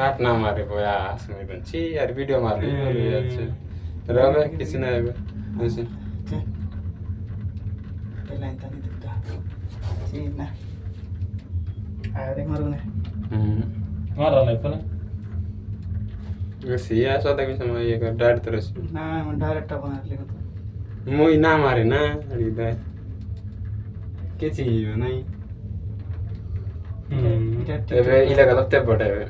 কাট না মারে বয়া আসমি বলছি আর ভিডিও মারলি হয়ে যাচ্ছে রবে কিছু না হবে বুঝছি লাইন টানি দিতা ঠিক না আয় দেখ মারুনে মারা নাই পরে সি আসা দেখি সময় ये कर डायरेक्ट तरह से না আমি ডাইরেক্ট বানাইলে কত মুই না মারে না আরে দাই কিছু নাই এবে ইলা গলতে বড় হবে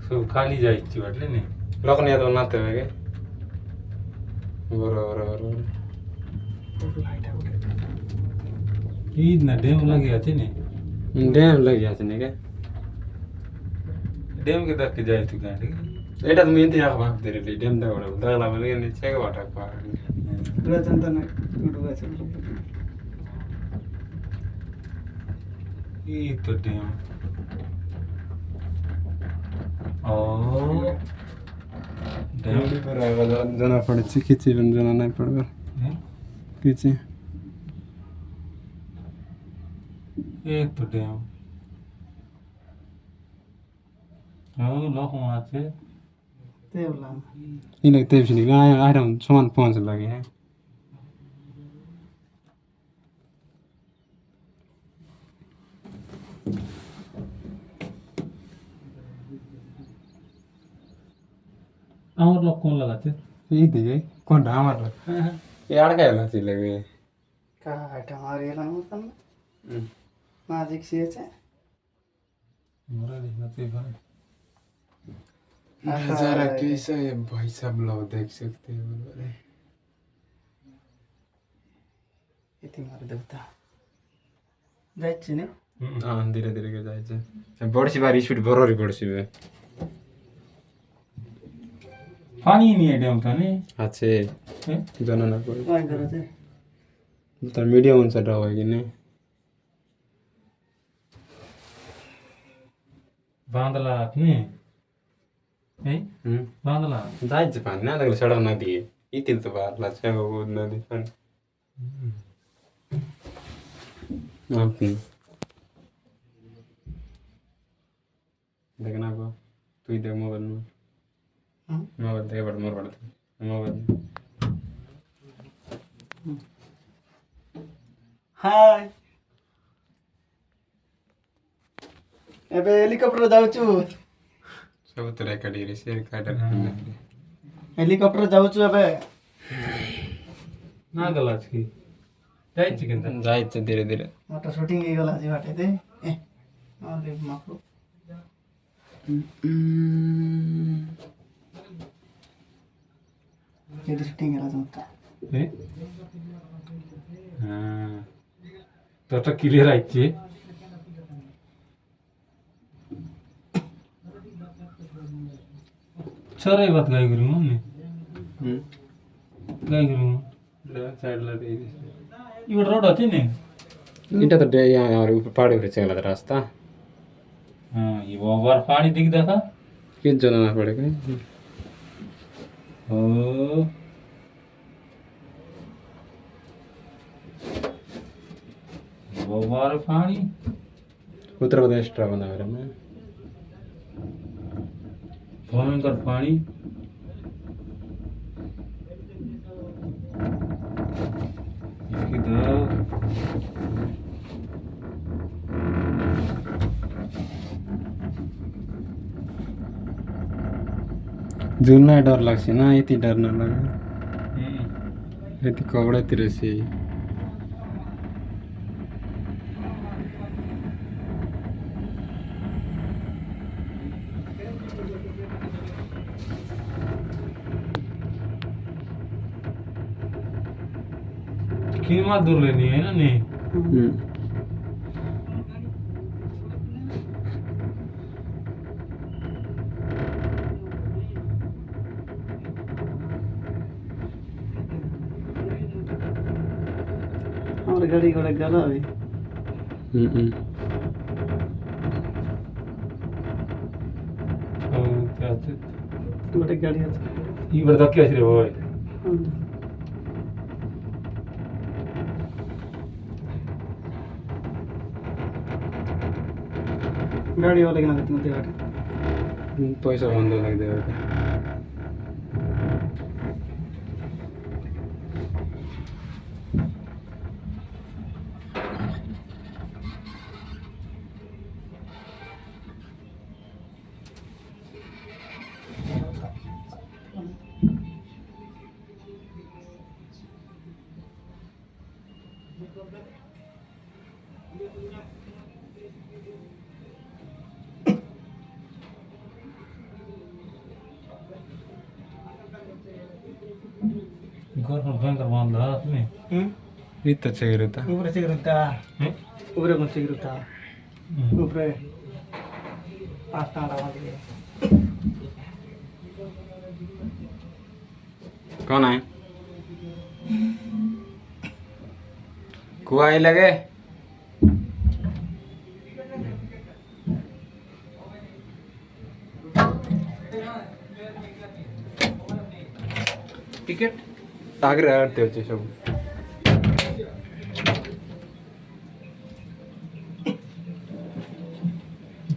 সব খালি যাইছি বটলে নে লোক নিয়ে তো নাতে হবে বড় বড় বড় লাইট আউট ই না ডেম লাগি আছে নে ড্যাম লাগি আছে নাকি ডেম के तक जाए तू गाड़ी এটা তুমি ইন্তি রাখ ভাব দেরে ড্যাম দা বড় দাগলা বলে নিচে কে বাটা পা পুরো জানতা না টুটু আছে ई तो डैम ओ डैम ড্যাম पर आगा জানা পড়ছে কিছু জানা নাই পড়বে কিছু एक तो डैम ও লোক আছে তে বললাম ইনে তেবছি নি আইরন সমান পৌঁছ লাগে হ্যাঁ আমার লোক কোন লাগাতে এই দিকে কোনটা আমার এই আড়কায় লাগছে লাগে কাটা মারিলাম মতন ম্যাজিক শিখেছে मोरा दिखते भाई नजारा कैसा है भाई सब लोग देख सकते हो अरे इति मार देवता যাচ্ছে না हाँ धीरे धीरे के जायचे बड़सी बार स्पीड बरोरी बड़सी बे पानी नहीं है डैम का नहीं আছে জানা না করে ওই করতে তার মিডিয়াম অনুসারে হয় কি না बांधला आपने बांधला जायचं पाणी ना लागलं सडक नदी आहे येतील तर बारला नदी पण आपण देख ना गो तू देख मोबाईल मोबाईल देख बड मोर पडत मोबाईल হাই এবে হেলিকপ্টার যাଉଛୁ सब तो रेकॉर्ड है शेयर काटर হেলিকপ্টার যাଉଛୁ ଏବେ ना गला छी जाई चिकन जायचं धीरे धीरे ମୋଟା শুটিং ହେଇଗଲା ଆଜି ବାଟେতে ନହେଲେ ମାକୁ କେତେ শুটিং ହେଲା ଜମତା ए हां तो क्लियर आइছে चरे बात गाय करू ने गाय करू साइड ला दे इवर रोड আছে ने इटा तो डे यहाँ ऊपर पहाड़ी पर चला था रास्ता हां ये ओवर पानी दिख देखा किस जाना पड़ेगा ओ ओवर पानी उत्तर प्रदेश ट्रा बना मेरा मैं भयंकर पानी किधर जुना डर लाग्छ ना यति डर नलागे यति कपडातिर से कितना दूर लेनी है ना नहीं আমার গাড়ি করে গেল আমি क्या थे গোটে গাড়ি আছে ये बता क्या रे भाई गाड़ी वाले किना देते हैं पैसा बंद लग देगा घर पर भयंकर बंद है आदमी itu cerita ऊपर से गिरता ऊपर कौन से गिरता ऊपर पास्ता डाल दिए कौन है कुआ ही लगे टिकट आगे रहते हो सब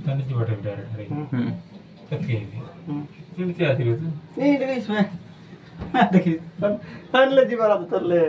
तने जी बैठे डायरेक्ट हरी तके फिर क्या थी नहीं इसमें देखिए फन ले जी वाला तो ले